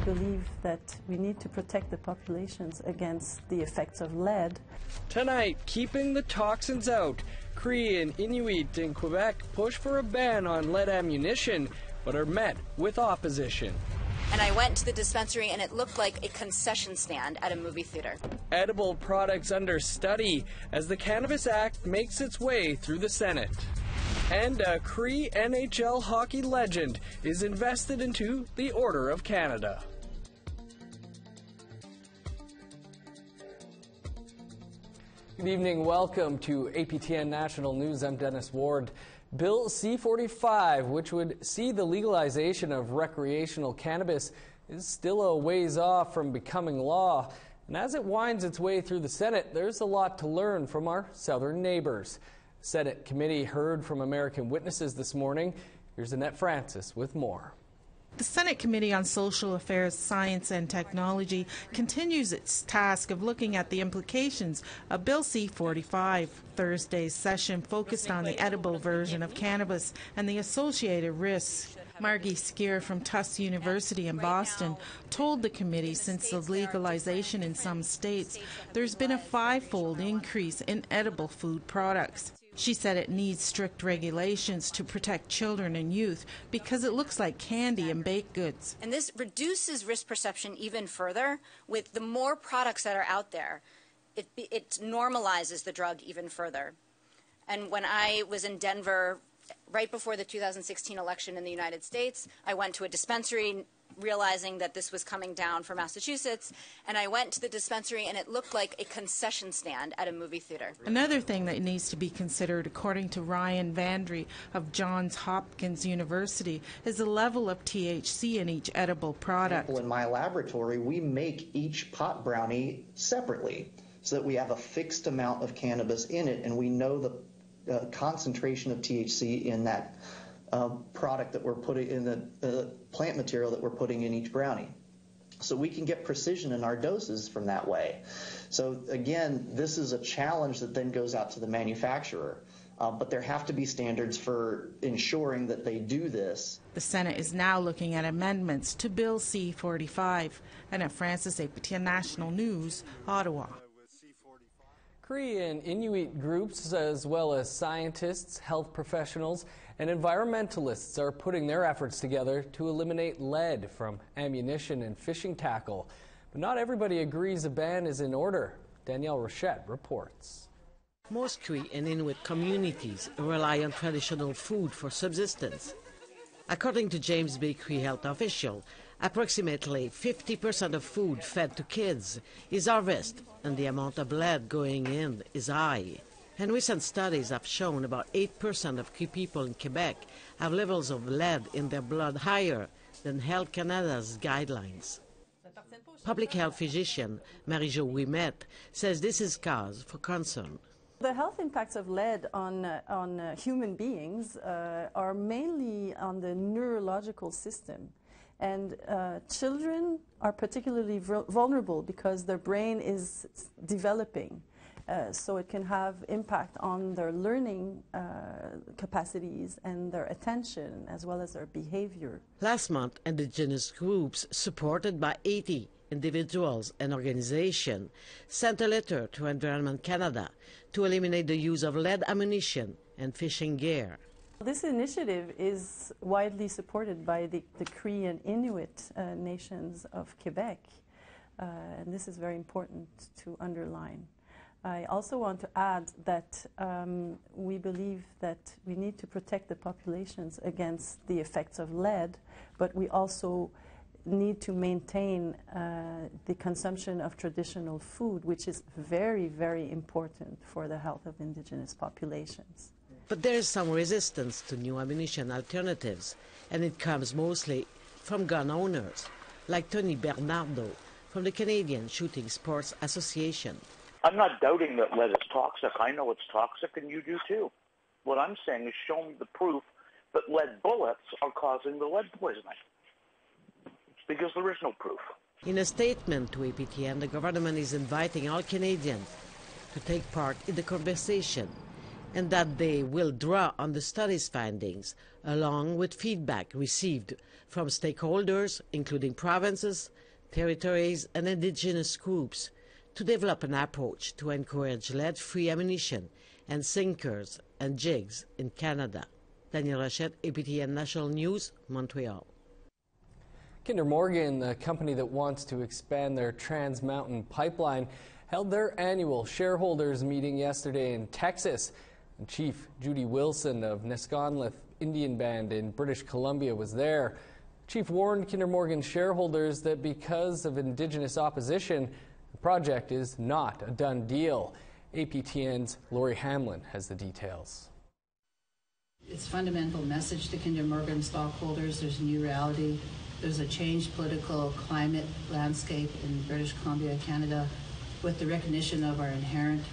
believe that we need to protect the populations against the effects of lead. Tonight, keeping the toxins out, Cree and Inuit in Quebec push for a ban on lead ammunition, but are met with opposition. And I went to the dispensary and it looked like a concession stand at a movie theater. Edible products under study as the Cannabis Act makes its way through the Senate. And a Cree NHL hockey legend is invested into the Order of Canada. Good evening, welcome to APTN National News. I'm Dennis Ward. Bill C-45, which would see the legalization of recreational cannabis, is still a ways off from becoming law. And as it winds its way through the Senate, there's a lot to learn from our southern neighbors. The Senate committee heard from American witnesses this morning. Here's Annette Francis with more. The Senate Committee on Social Affairs, Science and Technology continues its task of looking at the implications of Bill C-45. Thursday's session focused on the edible version of cannabis and the associated risks. Margie Skier from Tufts University in Boston told the committee since the legalization in some states, there's been a 5-fold increase in edible food products. She said it needs strict regulations to protect children and youth because it looks like candy and baked goods. And this reduces risk perception even further. With the more products that are out there, it normalizes the drug even further. And when I was in Denver right before the 2016 election in the United States, I went to a dispensary realizing that this was coming down for Massachusetts, and I went to the dispensary and it looked like a concession stand at a movie theater. Another thing that needs to be considered, according to Ryan Vandry of Johns Hopkins University, is the level of THC in each edible product. In my laboratory, we make each pot brownie separately so that we have a fixed amount of cannabis in it, and we know the concentration of THC in that product that we're putting in the plant material that we're putting in each brownie. So we can get precision in our doses from that way. So again, this is a challenge that then goes out to the manufacturer. But there have to be standards for ensuring that they do this. The Senate is now looking at amendments to Bill C-45. Annette Francis, APTN National News, Ottawa. Cree and Inuit groups, as well as scientists, health professionals, and environmentalists are putting their efforts together to eliminate lead from ammunition and fishing tackle. But not everybody agrees a ban is in order. Danielle Rochette reports. Most Cree and Inuit communities rely on traditional food for subsistence. According to James Bay Cree health official, approximately 50% of food fed to kids is harvested, and the amount of lead going in is high. And recent studies have shown about 8% of Cree people in Quebec have levels of lead in their blood higher than Health Canada's guidelines. Public health physician Marie-Jo Ouimet says this is cause for concern. The health impacts of lead on human beings are mainly on the neurological system. And children are particularly vulnerable because their brain is developing. So it can have impact on their learning capacities and their attention as well as their behavior. Last month, Indigenous groups supported by 80 individuals and organizations sent a letter to Environment Canada to eliminate the use of lead ammunition and fishing gear. This initiative is widely supported by the Cree and Inuit nations of Quebec, and this is very important to underline. I also want to add that we believe that we need to protect the populations against the effects of lead, but we also need to maintain the consumption of traditional food, which is very, very important for the health of Indigenous populations. But there is some resistance to new ammunition alternatives, and it comes mostly from gun owners, like Tony Bernardo from the Canadian Shooting Sports Association. I'm not doubting that lead is toxic. I know it's toxic, and you do too. What I'm saying is show me the proof that lead bullets are causing the lead poisoning, because there is no proof. In a statement to APTN, the government is inviting all Canadians to take part in the conversation and that they will draw on the study's findings, along with feedback received from stakeholders, including provinces, territories, and Indigenous groups, to develop an approach to encourage lead-free ammunition and sinkers and jigs in Canada. Daniel Rochette, APTN National News, Montreal. Kinder Morgan, the company that wants to expand their Trans Mountain pipeline, held their annual shareholders meeting yesterday in Texas. And Chief Judy Wilson of Nesconlith Indian Band in British Columbia was there. Chief warned Kinder Morgan shareholders that because of Indigenous opposition, the project is not a done deal. APTN's Lori Hamlin has the details. It's a fundamental message to Kinder Morgan stockholders. There's a new reality. There's a changed political climate landscape in British Columbia, Canada, with the recognition of our inherent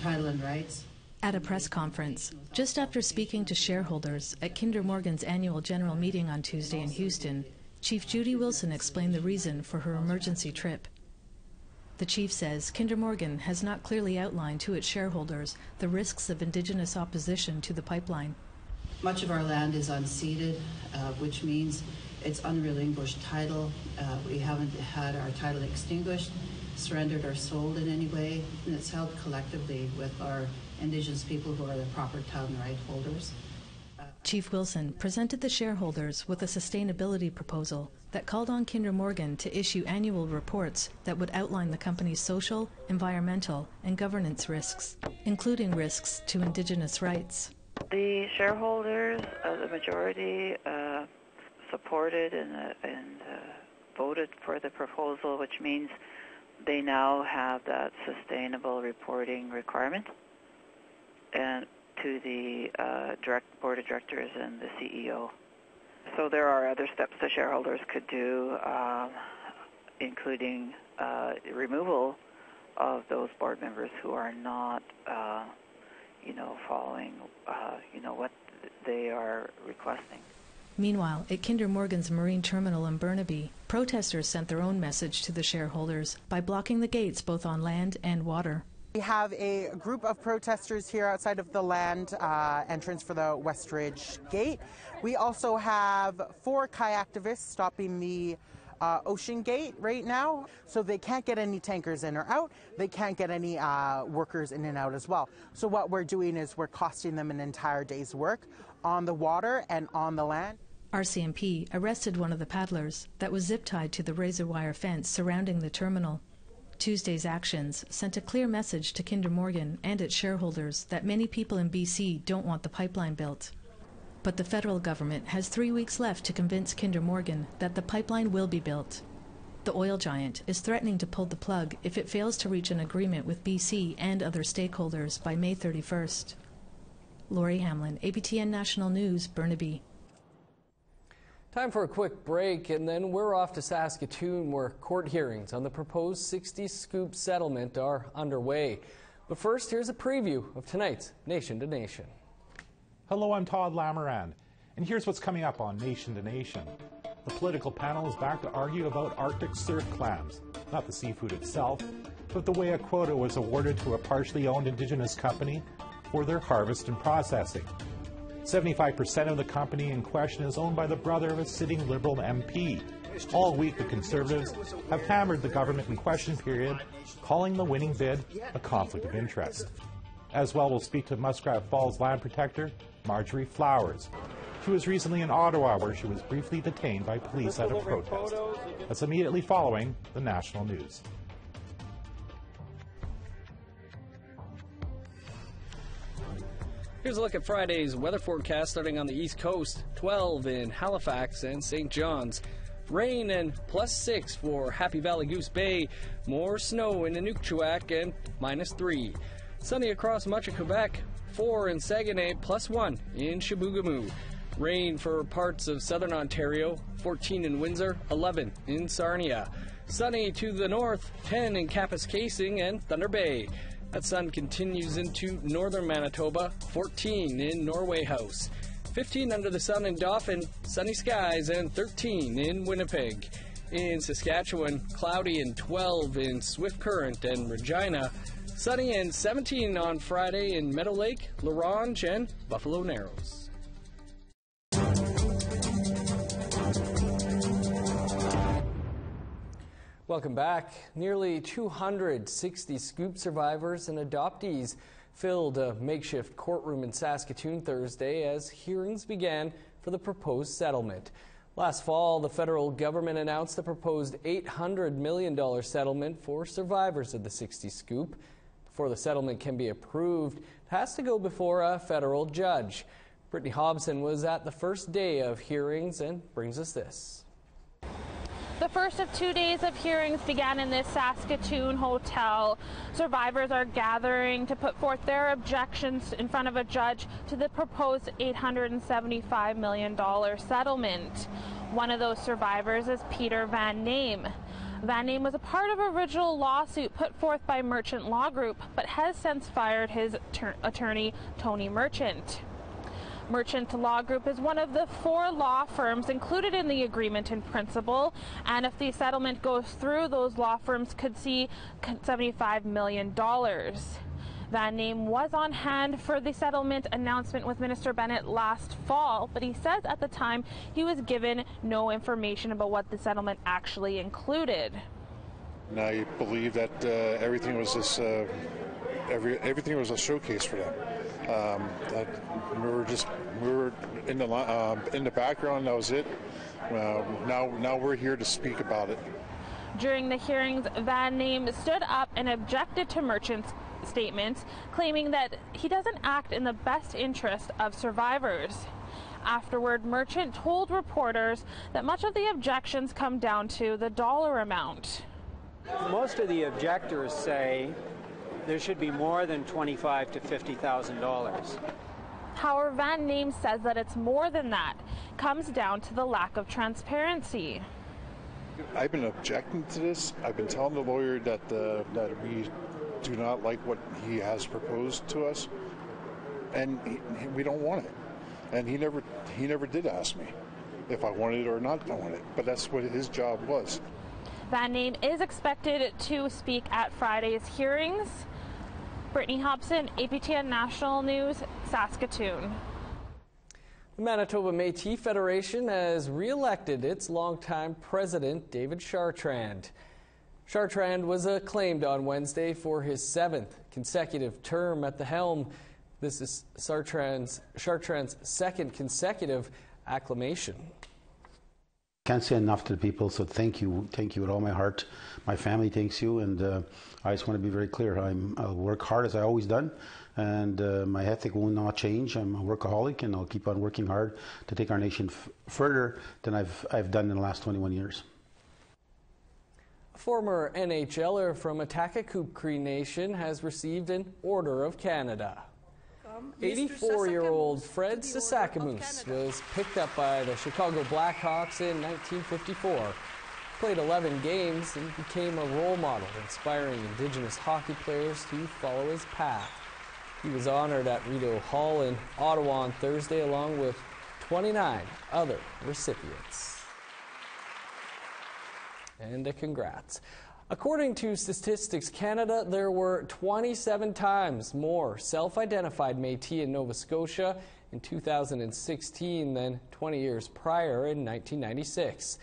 title and rights. At a press conference, just after speaking to shareholders at Kinder Morgan's annual general meeting on Tuesday in Houston, Chief Judy Wilson explained the reason for her emergency trip. The chief says Kinder Morgan has not clearly outlined to its shareholders the risks of Indigenous opposition to the pipeline. Much of our land is unceded, which means it's unrelinquished title. We haven't had our title extinguished, surrendered, or sold in any way, and it's held collectively with our Indigenous people who are the proper title and right holders. Chief Wilson presented the shareholders with a sustainability proposal that called on Kinder Morgan to issue annual reports that would outline the company's social, environmental, and governance risks, including risks to Indigenous rights. The shareholders, the majority, supported and voted for the proposal, which means they now have that sustainable reporting requirement, and to the board of directors and the CEO. So there are other steps the shareholders could do, including removal of those board members who are not, following, what they are requesting. Meanwhile, at Kinder Morgan's marine terminal in Burnaby, protesters sent their own message to the shareholders by blocking the gates both on land and water. We have a group of protesters here outside of the land entrance for the Westridge Gate. We also have 4 kayaktivists stopping the Ocean Gate right now, so they can't get any tankers in or out. They can't get any workers in and out as well. So what we're doing is we're costing them an entire day's work on the water and on the land. RCMP arrested one of the paddlers that was zip-tied to the razor wire fence surrounding the terminal. Tuesday's actions sent a clear message to Kinder Morgan and its shareholders that many people in BC don't want the pipeline built. But the federal government has 3 weeks left to convince Kinder Morgan that the pipeline will be built. The oil giant is threatening to pull the plug if it fails to reach an agreement with BC and other stakeholders by May 31st. Lori Hamlin, APTN National News, Burnaby. Time for a quick break, and then we're off to Saskatoon, where court hearings on the proposed 60 Scoop settlement are underway. But first, here's a preview of tonight's Nation to Nation. Hello, I'm Todd Lamoran, and here's what's coming up on Nation to Nation. The political panel is back to argue about Arctic surf clams, not the seafood itself, but the way a quota was awarded to a partially owned Indigenous company for their harvest and processing. 75% of the company in question is owned by the brother of a sitting Liberal MP. All week, the Conservatives have hammered the government in question period, calling the winning bid a conflict of interest. As well, we'll speak to Muskrat Falls land protector Marjorie Flowers. She was recently in Ottawa, where she was briefly detained by police at a protest. That's immediately following the national news. Here's a look at Friday's weather forecast starting on the East Coast. 12 in Halifax and St. John's. Rain and +6 for Happy Valley Goose Bay. More snow in Inukjuak and -3. Sunny across much of Quebec. 4 in Saguenay, +1 in Chibougamau. Rain for parts of southern Ontario. 14 in Windsor, 11 in Sarnia. Sunny to the north. 10 in Kapuskasing and Thunder Bay. That sun continues into northern Manitoba, 14 in Norway House, 15 under the sun in Dauphin, sunny skies, and 13 in Winnipeg. In Saskatchewan, cloudy and 12 in Swift Current and Regina, Sunny and 17 on Friday in Meadow Lake, La Ronge, and Buffalo Narrows. Welcome back. Nearly 260 Scoop survivors and adoptees filled a makeshift courtroom in Saskatoon Thursday as hearings began for the proposed settlement. Last fall, the federal government announced the proposed $800 million settlement for survivors of the 60 Scoop. Before the settlement can be approved, it has to go before a federal judge. Brittany Hobson was at the first day of hearings and brings us this. The first of 2 days of hearings began in this Saskatoon hotel. Survivors are gathering to put forth their objections in front of a judge to the proposed $875 million settlement. One of those survivors is Peter Van Name. Van Name was a part of an original lawsuit put forth by Merchant Law Group, but has since fired his attorney, Tony Merchant. Merchant Law Group is one of the 4 law firms included in the agreement in principle, and if the settlement goes through, those law firms could see $75 million. Van Name was on hand for the settlement announcement with Minister Bennett last fall, but he says at the time he was given no information about what the settlement actually included. And I believe that everything was everything was a showcase for them. That we were in the background. That was it. Now we're here to speak about it. During the hearings, Van Name stood up and objected to Merchant's statements, claiming that he doesn't act in the best interest of survivors. Afterward, Merchant told reporters that much of the objections come down to the dollar amount. Most of the objectors say there should be more than $25,000 to $50,000. However, Van Name says that it's more than that. It comes down to the lack of transparency. I've been objecting to this. I've been telling the lawyer that we do not like what he has proposed to us, and we don't want it. And he never did ask me if I wanted it or not I wanted it, but that's what his job was. Van Name is expected to speak at Friday's hearings. Brittany Hobson, APTN National News, Saskatoon. The Manitoba Métis Federation has re-elected its longtime president, David Chartrand. Chartrand was acclaimed on Wednesday for his 7th consecutive term at the helm. This is Chartrand's second consecutive acclamation. Can't say enough to the people, so thank you with all my heart. My family thanks you, and I just want to be very clear. I'll work hard as I always done, and my ethic will not change. I'm a workaholic, and I'll keep on working hard to take our nation further than I've done in the last 21 years. A former NHLer from Atakakoop Cree Nation has received an Order of Canada. 84-year-old Fred Sasakamoose was picked up by the Chicago Blackhawks in 1954. Played 11 games and became a role model, inspiring Indigenous hockey players to follow his path. He was honored at Rideau Hall in Ottawa on Thursday, along with 29 other recipients. And a congrats. According to Statistics Canada, there were 27 times more self-identified Métis in Nova Scotia in 2016 than 20 years prior in 1996.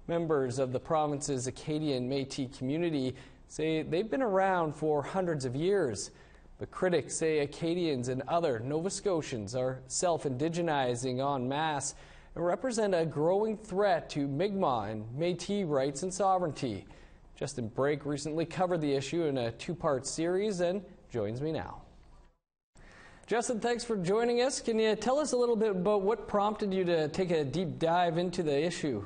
Members of the province's Acadian Matey community say they've been around for hundreds of years, but critics say Acadians and other Nova Scotians are self-indigenizing en masse and represent a growing threat to Mi'kmaq and Métis rights and sovereignty. Justin Brake recently covered the issue in a 2-part series and joins me now. Justin, thanks for joining us. Can you tell us a little bit about what prompted you to take a deep dive into the issue?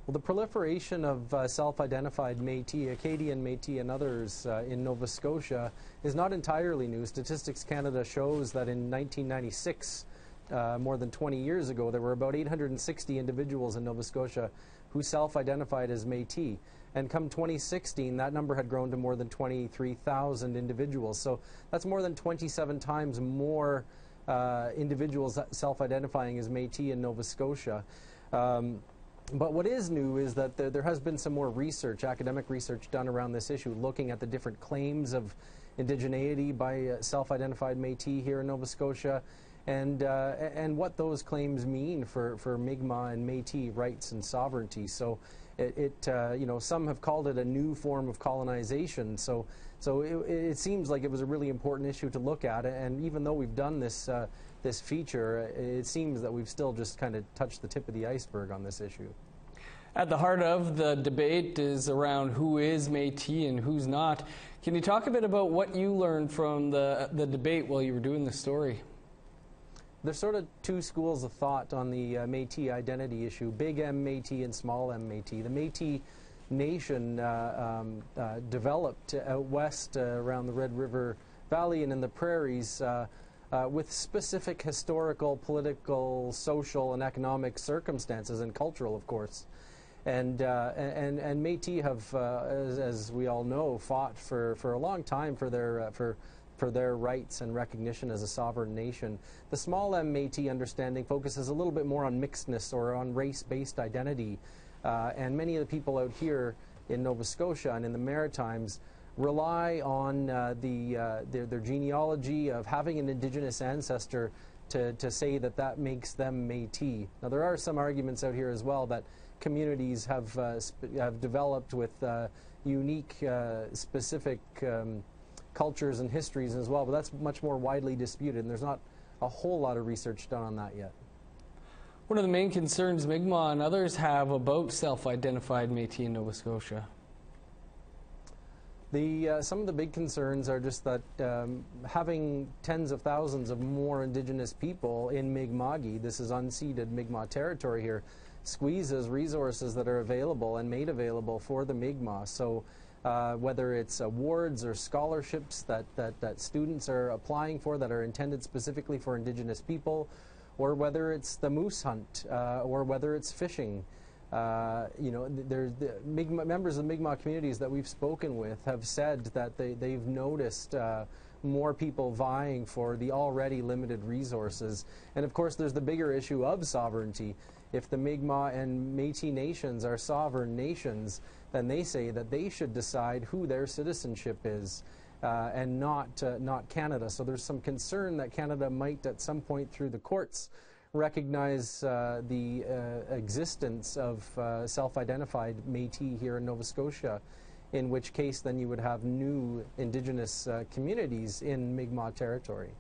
Well, the proliferation of self-identified Métis, Acadian Matey and others in Nova Scotia is not entirely new. Statistics Canada shows that in 1996, more than 20 years ago, there were about 860 individuals in Nova Scotia who self-identified as Métis. And come 2016, that number had grown to more than 23,000 individuals. So that's more than 27 times more individuals self-identifying as Métis in Nova Scotia. But what is new is that there has been some more research, academic research done around this issue, looking at the different claims of indigeneity by self-identified Métis here in Nova Scotia, and what those claims mean for Mi'kmaq and Métis rights and sovereignty. So you know, some have called it a new form of colonization. So it seems like it was a really important issue to look at. And even though we've done this this feature, it seems that we've still just kind of touched the tip of the iceberg on this issue. At the heart of the debate is around who is Métis and who's not. Can you talk a bit about what you learned from the debate while you were doing the story? There's sort of two schools of thought on the Métis identity issue, big M Métis and small M Métis. The Métis Nation developed out west around the Red River Valley and in the prairies with specific historical, political, social, and economic circumstances, and cultural, of course. And Métis have, as we all know, fought for a long time for their rights and recognition as a sovereign nation. The small M Métis understanding focuses a little bit more on mixedness or on race-based identity, and many of the people out here in Nova Scotia and in the Maritimes rely on their genealogy of having an Indigenous ancestor to say that makes them Métis. Now, there are some arguments out here as well that communities have developed with unique, specific cultures and histories as well, but that's much more widely disputed, and there's not a whole lot of research done on that yet. One of the main concerns Mi'kmaq and others have about self-identified Métis in Nova Scotia? Some of the big concerns are just that having tens of thousands of more Indigenous people in Mi'kma'ki, this is unceded Mi'kmaq territory here, squeezes resources that are available and made available for the Mi'kmaq. So whether it's awards or scholarships that students are applying for that are intended specifically for Indigenous people, or whether it's the moose hunt, or whether it's fishing. You know, there's members of the Mi'kmaq communities that we've spoken with have said that they've noticed more people vying for the already limited resources. And of course, there's the bigger issue of sovereignty. If the Mi'kmaq and Métis nations are sovereign nations, then they say that they should decide who their citizenship is, and not Canada. So there's some concern that Canada might, at some point through the courts, recognize the existence of self-identified Métis here in Nova Scotia, in which case then you would have new Indigenous communities in Mi'kmaq territory.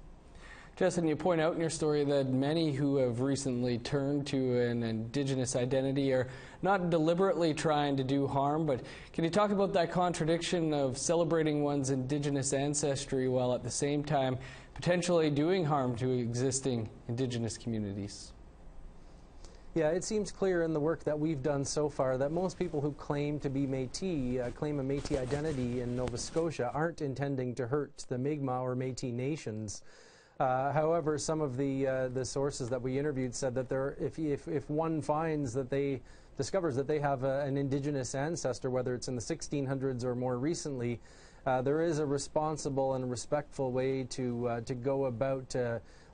Justin, you point out in your story that many who have recently turned to an Indigenous identity are not deliberately trying to do harm, but can you talk about that contradiction of celebrating one's Indigenous ancestry while at the same time potentially doing harm to existing Indigenous communities? Yeah, it seems clear in the work that we've done so far that most people who claim to be Métis, claim a Métis identity in Nova Scotia, aren't intending to hurt the Mi'kmaq or Métis nations. However, some of the sources that we interviewed said that if one finds that discovers that they have an Indigenous ancestor, whether it's in the 1600s or more recently, there is a responsible and respectful way to go about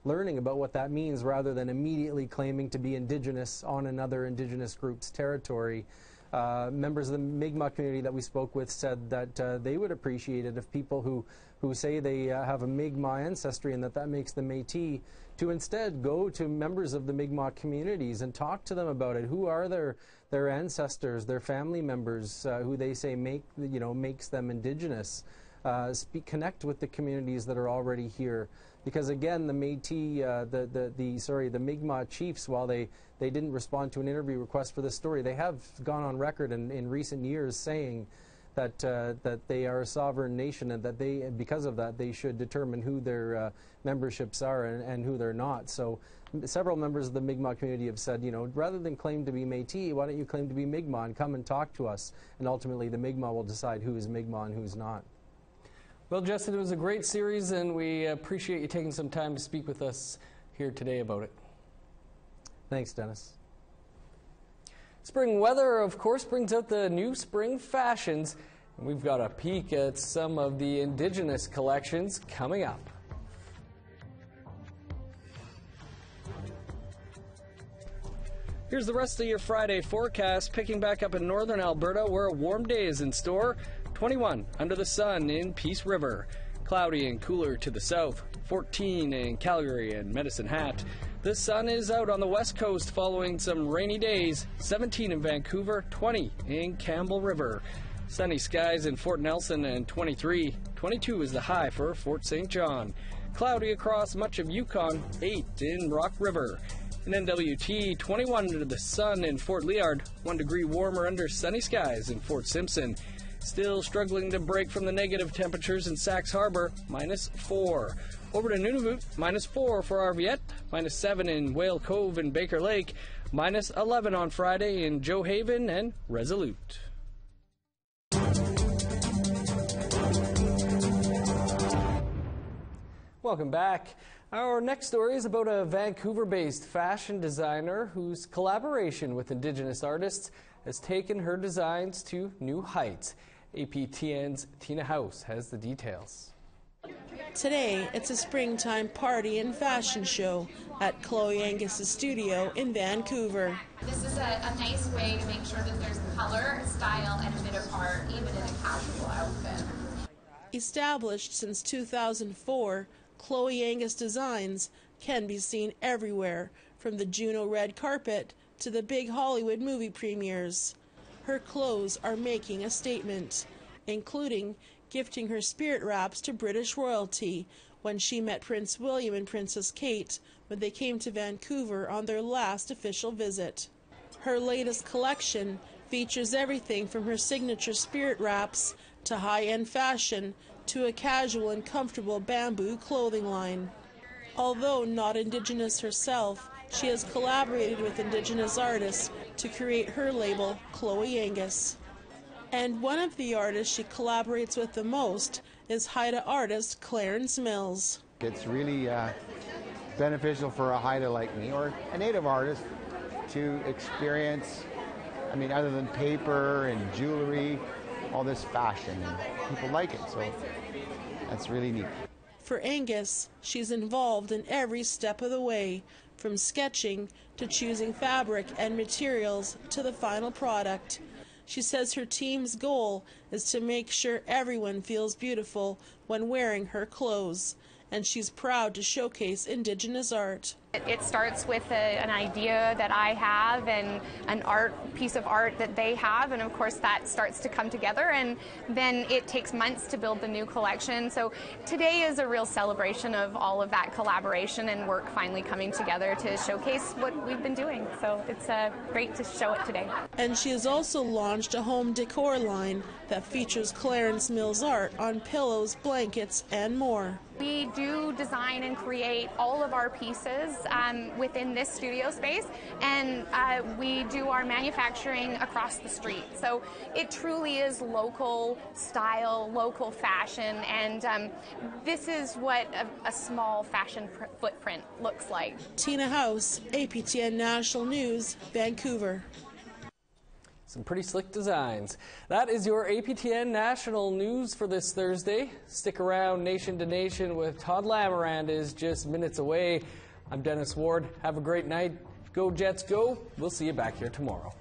learning about what that means, rather than immediately claiming to be Indigenous on another Indigenous group's territory. Members of the Mi'kmaq community that we spoke with said that they would appreciate it if people who say they have a Mi'kmaq ancestry and that makes them Métis, to instead go to members of the Mi'kmaq communities and talk to them about it. Who are their ancestors, their family members, who they say makes them Indigenous? Connect with the communities that are already here, because again, the Métis, the Mi'kmaq chiefs, while they didn't respond to an interview request for this story, they have gone on record in recent years saying that they are a sovereign nation, and that because of that, they should determine who their memberships are and who they're not. So several members of the Mi'kmaq community have said, rather than claim to be Métis, why don't you claim to be Mi'kmaq and come and talk to us? And ultimately, the Mi'kmaq will decide who is Mi'kmaq and who's not. Well, Justin, it was a great series, and we appreciate you taking some time to speak with us here today about it. Thanks, Dennis. Spring weather, of course, brings out the new spring fashions. And we've got a peek at some of the Indigenous collections coming up. Here's the rest of your Friday forecast, picking back up in northern Alberta where a warm day is in store. 21 under the sun in Peace River. Cloudy and cooler to the south. 14 in Calgary and Medicine Hat. The sun is out on the west coast following some rainy days. 17 in Vancouver, 20 in Campbell River. Sunny skies in Fort Nelson and 23. 22 is the high for Fort St. John. Cloudy across much of Yukon, 8 in Rock River. In NWT, 21 under the sun in Fort Liard, 1 degree warmer under sunny skies in Fort Simpson. Still struggling to break from the negative temperatures in Saxe Harbor, -4. Over to Nunavut, -4 for Arviette, -7 in Whale Cove and Baker Lake, -11 on Friday in Joe Haven and Resolute. Welcome back. Our next story is about a Vancouver-based fashion designer whose collaboration with Indigenous artists has taken her designs to new heights. APTN's Tina House has the details. Today, it's a springtime party and fashion show at Chloe Angus's studio in Vancouver. This is a nice way to make sure that there's color, style, and a bit of art, even in a casual outfit. Established since 2004, Chloe Angus designs can be seen everywhere, from the Juno red carpet to the big Hollywood movie premieres. Her clothes are making a statement, including gifting her spirit wraps to British royalty when she met Prince William and Princess Kate when they came to Vancouver on their last official visit. Her latest collection features everything from her signature spirit wraps to high-end fashion to a casual and comfortable bamboo clothing line. Although not Indigenous herself, she has collaborated with Indigenous artists to create her label, Chloe Angus. And one of the artists she collaborates with the most is Haida artist Clarence Mills. It's really beneficial for a Haida like me, or a Native artist, to experience, other than paper and jewelry, all this fashion, and people like it, so that's really neat. For Angus, she's involved in every step of the way, from sketching to choosing fabric and materials to the final product. She says her team's goal is to make sure everyone feels beautiful when wearing her clothes, and she's proud to showcase Indigenous art. It starts with an idea that I have and an piece of art that they have, and of course that starts to come together, and then it takes months to build the new collection. So today is a real celebration of all of that collaboration and work finally coming together to showcase what we've been doing. So it's great to show it today. And she has also launched a home decor line that features Clarence Mills art on pillows, blankets, and more. We do design and create all of our pieces within this studio space, and we do our manufacturing across the street. So it truly is local style, local fashion, and this is what a small fashion footprint looks like. Tina House, APTN National News, Vancouver. Some pretty slick designs. That is your APTN National News for this Thursday. Stick around. Nation to Nation with Todd Lamarand is just minutes away. I'm Dennis Ward. Have a great night. Go Jets, go. We'll see you back here tomorrow.